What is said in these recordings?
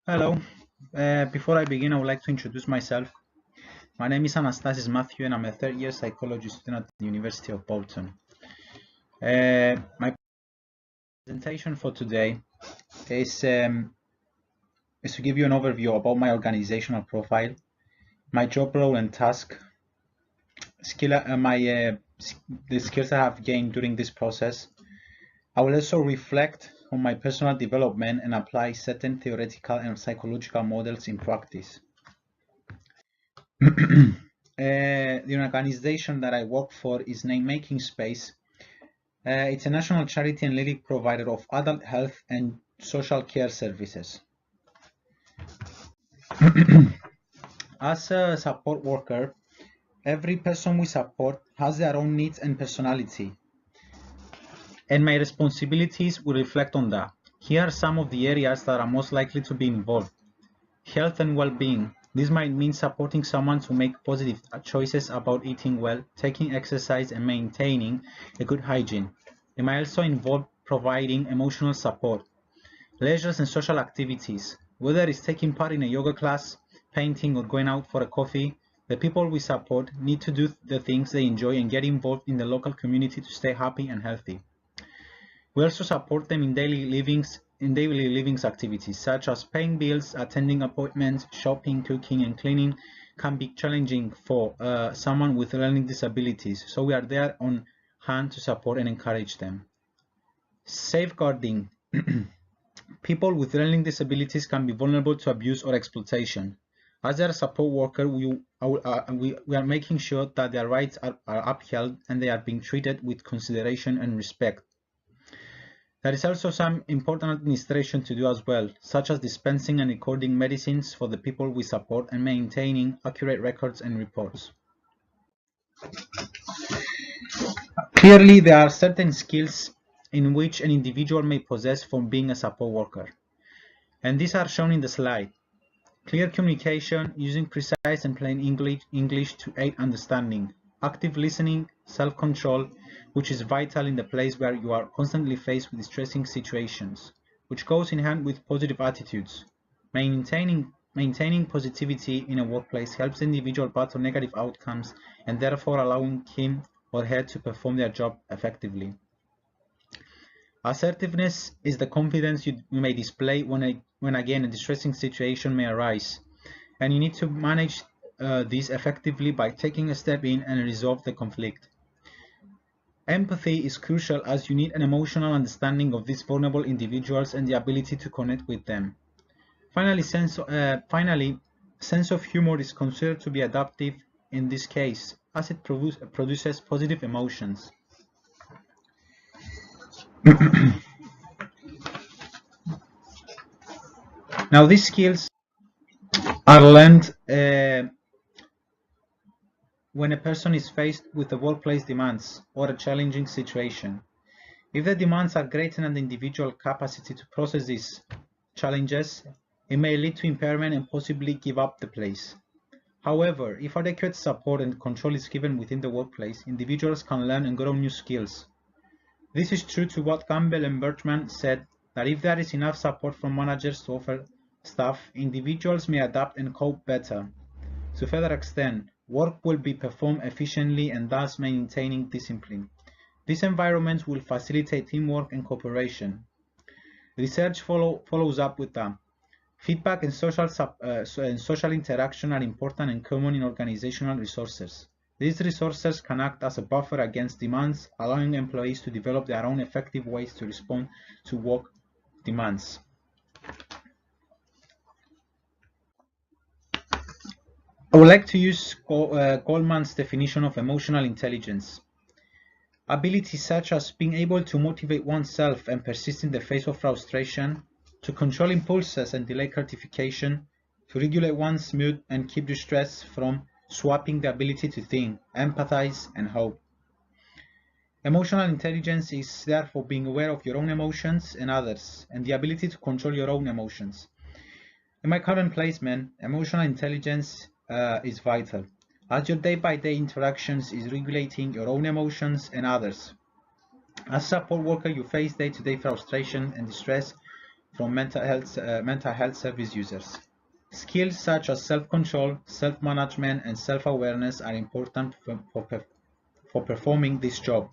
Hello. Before I begin, I would like to introduce myself. My name is Anastasis Matthew, and I'm a third-year psychology student at the University of Bolton. My presentation for today is, um, is to give you an overview about my organizational profile, my job role and task, the skills I have gained during this process. I will also reflect on my personal development and apply certain theoretical and psychological models in practice. The organization that I work for is named Making Space. It's a national charity and leading provider of adult health and social care services. As a support worker, every person we support has their own needs and personality, and my responsibilities will reflect on that. Here are some of the areas that are most likely to be involved. Health and well-being. This might mean supporting someone to make positive choices about eating well, taking exercise, and maintaining a good hygiene. It might also involve providing emotional support, leisure and social activities. Whether it's taking part in a yoga class, painting, or going out for a coffee, the people we support need to do the things they enjoy and get involved in the local community to stay happy and healthy. We also support them in daily livings activities such as paying bills, attending appointments, shopping, cooking, and cleaning can be challenging for someone with learning disabilities, so we are there on hand to support and encourage them. Safeguarding. People with learning disabilities can be vulnerable to abuse or exploitation. As a support worker, we are making sure that their rights are upheld and they are being treated with consideration and respect. There is also some important administration to do as well, such as dispensing and recording medicines for the people we support and maintaining accurate records and reports. Clearly, there are certain skills in which an individual may possess from being a support worker, and these are shown in the slide. Clear communication, using precise and plain English to aid understanding. Active listening, self-control, which is vital in the place where you are constantly faced with distressing situations, which goes in hand with positive attitudes. Maintaining positivity in a workplace helps the individual battle negative outcomes and therefore allowing him or her to perform their job effectively. Assertiveness is the confidence you may display when again a distressing situation may arise, and you need to manage this effectively by taking a step in and resolve the conflict. Empathy is crucial as you need an emotional understanding of these vulnerable individuals and the ability to connect with them. Finally, sense of humor is considered to be adaptive in this case, as it produces positive emotions. Now, these skills are learned when a person is faced with the workplace demands or a challenging situation. If the demands are greater than the individual capacity to process these challenges, it may lead to impairment and possibly give up the place. However, if adequate support and control is given within the workplace, individuals can learn and grow new skills. This is true to what Campbell and Bergman said, that if there is enough support from managers to offer staff, individuals may adapt and cope better. To further extent, work will be performed efficiently and thus maintaining discipline. This environment will facilitate teamwork and cooperation. Research follows up with that. Feedback and social interaction are important and common in organizational resources. These resources can act as a buffer against demands, allowing employees to develop their own effective ways to respond to work demands. I would like to use Goldman's definition of emotional intelligence. Abilities such as being able to motivate oneself and persist in the face of frustration, to control impulses and delay gratification, to regulate one's mood and keep distress from swapping the ability to think, empathize, and hope. Emotional intelligence is therefore being aware of your own emotions and others, and the ability to control your own emotions. In my current placement, emotional intelligence is vital, as your day-by-day interactions is regulating your own emotions and others. As a support worker, you face day-to-day frustration and distress from mental health service users. Skills such as self-control, self-management, and self-awareness are important for performing this job.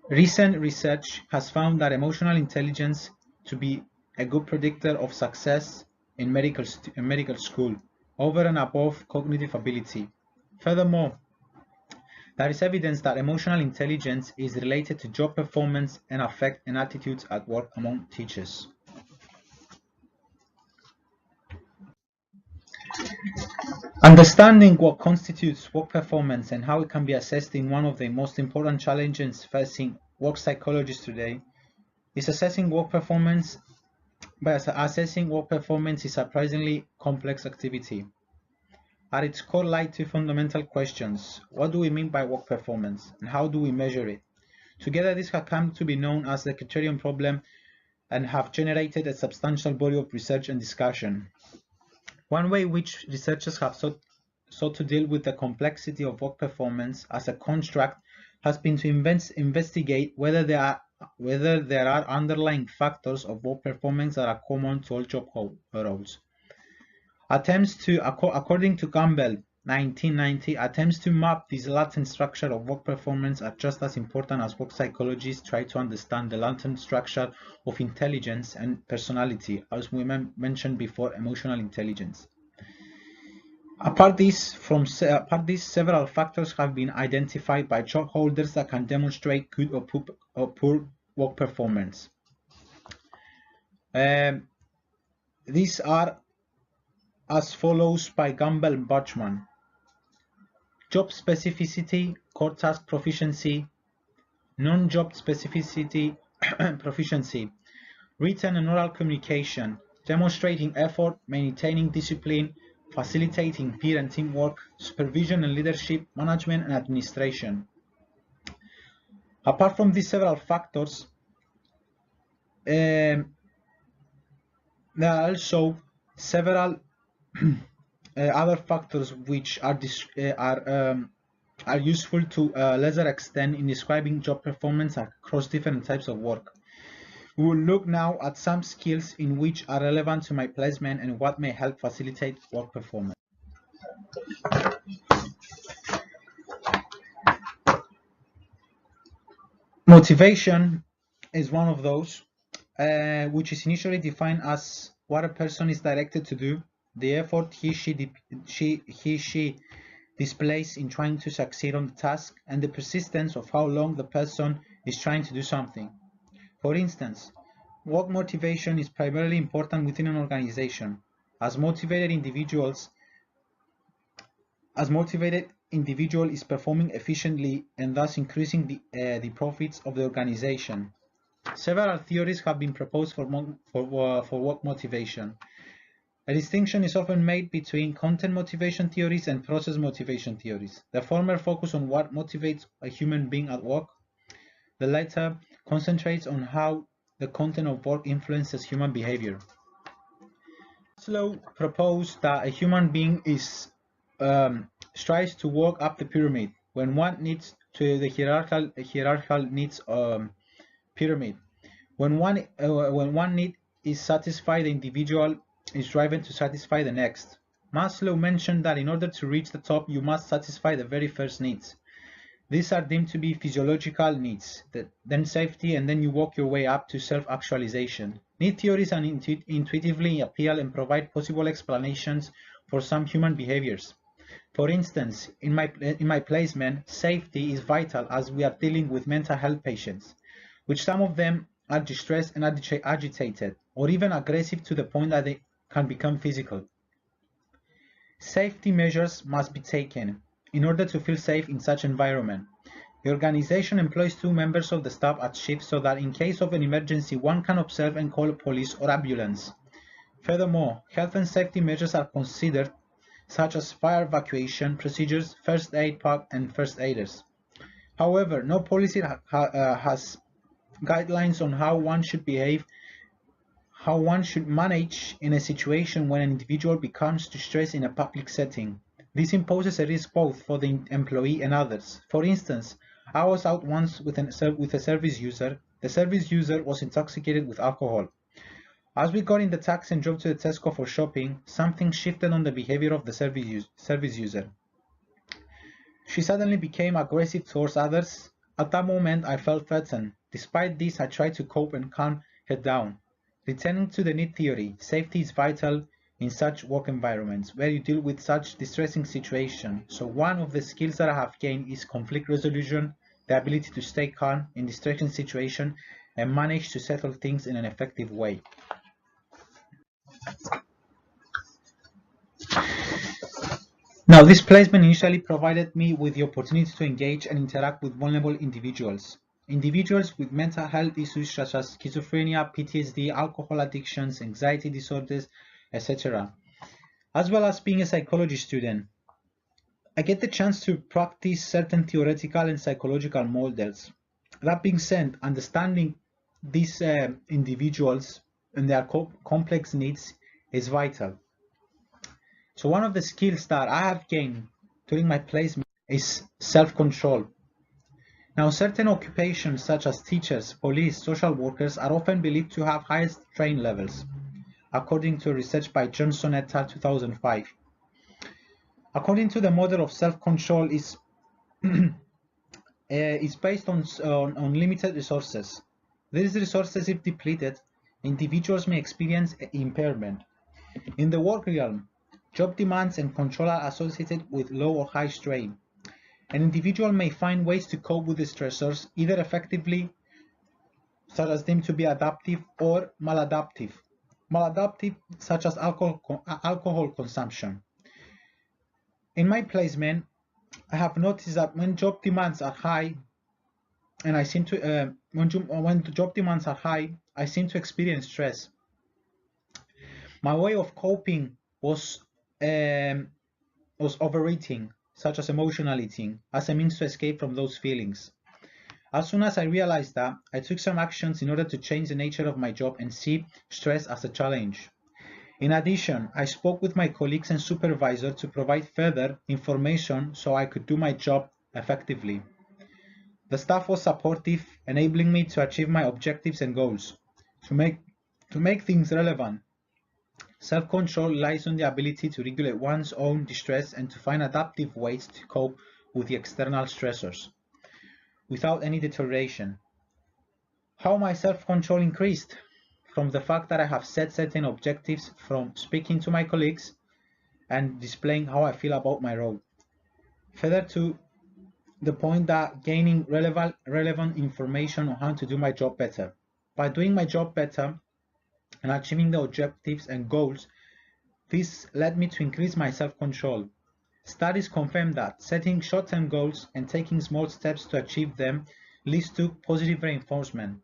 Recent research has found that emotional intelligence to be a good predictor of success in medical school, over and above cognitive ability. Furthermore, there is evidence that emotional intelligence is related to job performance and affect and attitudes at work among teachers. Understanding what constitutes work performance and how it can be assessed in one of the most important challenges facing work psychologists today is assessing work performance. Assessing work performance is a surprisingly complex activity. At its core lie two fundamental questions. What do we mean by work performance, and how do we measure it? Together, these have come to be known as the criterion problem and have generated a substantial body of research and discussion. One way in which researchers have sought to deal with the complexity of work performance as a construct has been to investigate whether there are underlying factors of work performance that are common to all job roles. According to Campbell, 1990, attempts to map this latent structure of work performance are just as important as work psychologists try to understand the latent structure of intelligence and personality, as we mentioned before, emotional intelligence. Apart this, several factors have been identified by job holders that can demonstrate good or poor work performance. These are as follows by Campbell and Bachman. Job specificity, core task proficiency, non-job specificity proficiency, written and oral communication, demonstrating effort, maintaining discipline, facilitating peer and teamwork, supervision and leadership, management and administration. Apart from these several factors, there are also several other factors which are useful to a lesser extent in describing job performance across different types of work. We will look now at some skills in which are relevant to my placement and what may help facilitate work performance. Motivation is one of those, which is initially defined as what a person is directed to do, the effort he she displays in trying to succeed on the task, and the persistence of how long the person is trying to do something. For instance, work motivation is primarily important within an organization, as motivated individual is performing efficiently and thus increasing the profits of the organization. Several theories have been proposed for work motivation. A distinction is often made between content motivation theories and process motivation theories. The former focus on what motivates a human being at work. The latter concentrates on how the content of work influences human behavior. Maslow proposed that a human being strives to work up the pyramid when one needs to the hierarchical needs pyramid. When one need is satisfied, the individual is driven to satisfy the next. Maslow mentioned that in order to reach the top, you must satisfy the very first needs. These are deemed to be physiological needs, then safety, and then you work your way up to self-actualization. Need theories intuitively appeal and provide possible explanations for some human behaviors. For instance, in my placement, safety is vital as we are dealing with mental health patients, which some of them are distressed and agitated, or even aggressive to the point that they can become physical. Safety measures must be taken in order to feel safe in such environment. The organization employs 2 members of the staff at shift so that in case of an emergency, one can observe and call police or ambulance. Furthermore, health and safety measures are considered, such as fire evacuation procedures, first aid pack, and first aiders. However, no policy has guidelines on how one should behave, how one should manage in a situation when an individual becomes distressed in a public setting. This imposes a risk both for the employee and others. For instance, I was out once with a service user. The service user was intoxicated with alcohol. As we got in the taxi and drove to the Tesco for shopping, something shifted on the behavior of the service user. She suddenly became aggressive towards others. At that moment, I felt threatened. Despite this, I tried to cope and calm her down. Returning to the need theory, safety is vital in such work environments where you deal with such distressing situations. So one of the skills that I have gained is conflict resolution, the ability to stay calm in distressing situations and manage to settle things in an effective way. Now, this placement initially provided me with the opportunity to engage and interact with vulnerable individuals. Individuals with mental health issues such as schizophrenia, PTSD, alcohol addictions, anxiety disorders, etc. As well as being a psychology student, I get the chance to practice certain theoretical and psychological models. That being said, understanding these individuals and their complex needs is vital. So one of the skills that I have gained during my placement is self-control. Now, certain occupations such as teachers, police, social workers are often believed to have highest strain levels, according to research by Johnson et al. 2005. According to the model of self-control is based on limited resources. These resources, if depleted, individuals may experience impairment. In the work realm, job demands and control are associated with low or high strain. An individual may find ways to cope with the stressors either effectively, such as deemed to be adaptive, or maladaptive. Maladaptive, such as alcohol consumption. In my placement, I have noticed that when job demands are high, and I seem to when the job demands are high, I seem to experience stress. My way of coping was overeating, such as emotional eating, as a means to escape from those feelings. As soon as I realized that, I took some actions in order to change the nature of my job and see stress as a challenge. In addition, I spoke with my colleagues and supervisor to provide further information so I could do my job effectively. The staff was supportive, enabling me to achieve my objectives and goals. To make things relevant, self-control lies on the ability to regulate one's own distress and to find adaptive ways to cope with the external stressors without any deterioration. How my self-control increased? From the fact that I have set certain objectives, from speaking to my colleagues and displaying how I feel about my role. Further to the point that gaining relevant information on how to do my job better. By doing my job better and achieving the objectives and goals, this led me to increase my self-control. Studies confirm that setting short-term goals and taking small steps to achieve them leads to positive reinforcement,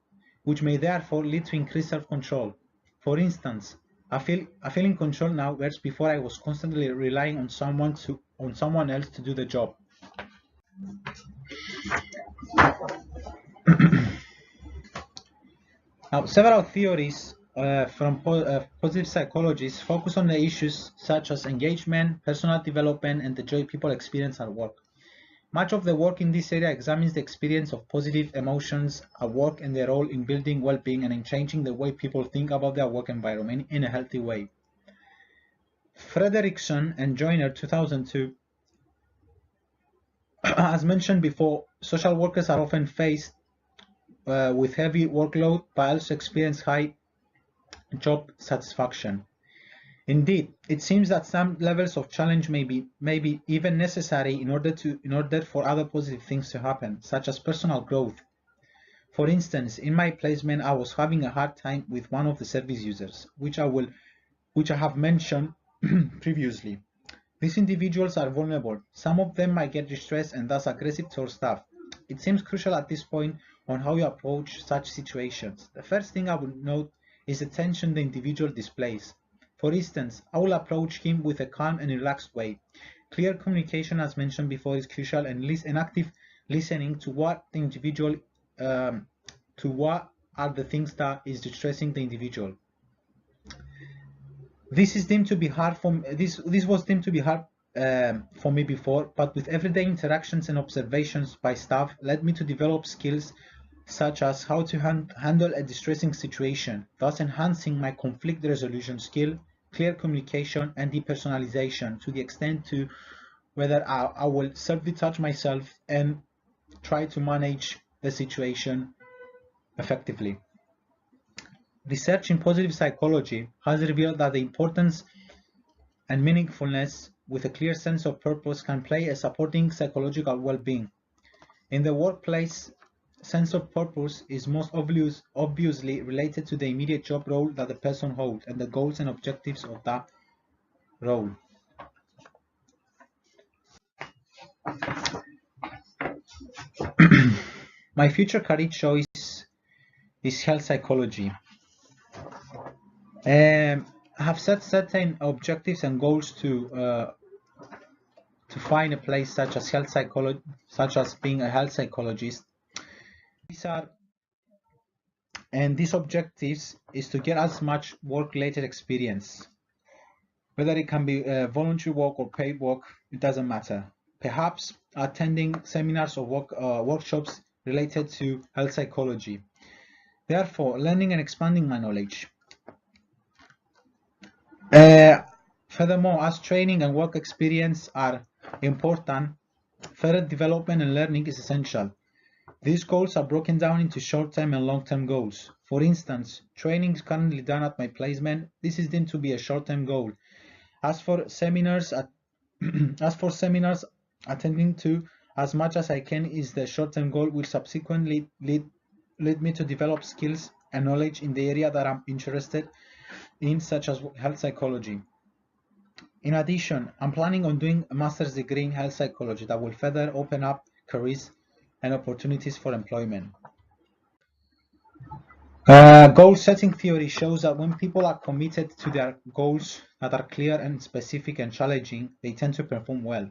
which may therefore lead to increased self-control. For instance, I feel in control now, whereas before I was constantly relying on someone else to do the job. Now, several theories from positive psychologists focus on the issues such as engagement, personal development, and the joy people experience at work. Much of the work in this area examines the experience of positive emotions at work and their role in building well-being and in changing the way people think about their work environment in a healthy way. Frederickson and Joyner, 2002, as mentioned before, social workers are often faced with heavy workload but also experience high job satisfaction. Indeed, it seems that some levels of challenge may be even necessary in order for other positive things to happen, such as personal growth. For instance, in my placement, I was having a hard time with one of the service users, which I have mentioned previously. These individuals are vulnerable. Some of them might get distressed and thus aggressive towards staff. It seems crucial at this point on how you approach such situations. The first thing I would note is the tension the individual displays. For instance, I will approach him with a calm and relaxed way. Clear communication, as mentioned before, is crucial, and active listening to what the individual, to what are the things that is distressing the individual. This is deemed to be hard for this was deemed to be hard for me before, but with everyday interactions and observations by staff led me to develop skills such as how to handle a distressing situation, thus enhancing my conflict resolution skill, clear communication, and depersonalization to the extent to whether I will self-detach myself and try to manage the situation effectively. Research in positive psychology has revealed that the importance and meaningfulness with a clear sense of purpose can play a supporting psychological well-being. In the workplace, sense of purpose is most obviously related to the immediate job role that the person holds and the goals and objectives of that role. My future career choice is health psychology. I have set certain objectives and goals to find a place such as health psychology, such as being a health psychologist. These objectives is to get as much work-related experience. Whether it can be voluntary work or paid work, it doesn't matter. Perhaps attending seminars or workshops related to health psychology. Therefore, learning and expanding my knowledge. Furthermore, as training and work experience are important, further development and learning is essential. These goals are broken down into short-term and long-term goals. For instance, training is currently done at my placement. This is deemed to be a short-term goal. As for seminars, attending to as much as I can is the short-term goal, will subsequently lead me to develop skills and knowledge in the area that I'm interested in, such as health psychology. In addition, I'm planning on doing a master's degree in health psychology that will further open up careers and opportunities for employment. Goal setting theory shows that when people are committed to their goals that are clear and specific and challenging, they tend to perform well.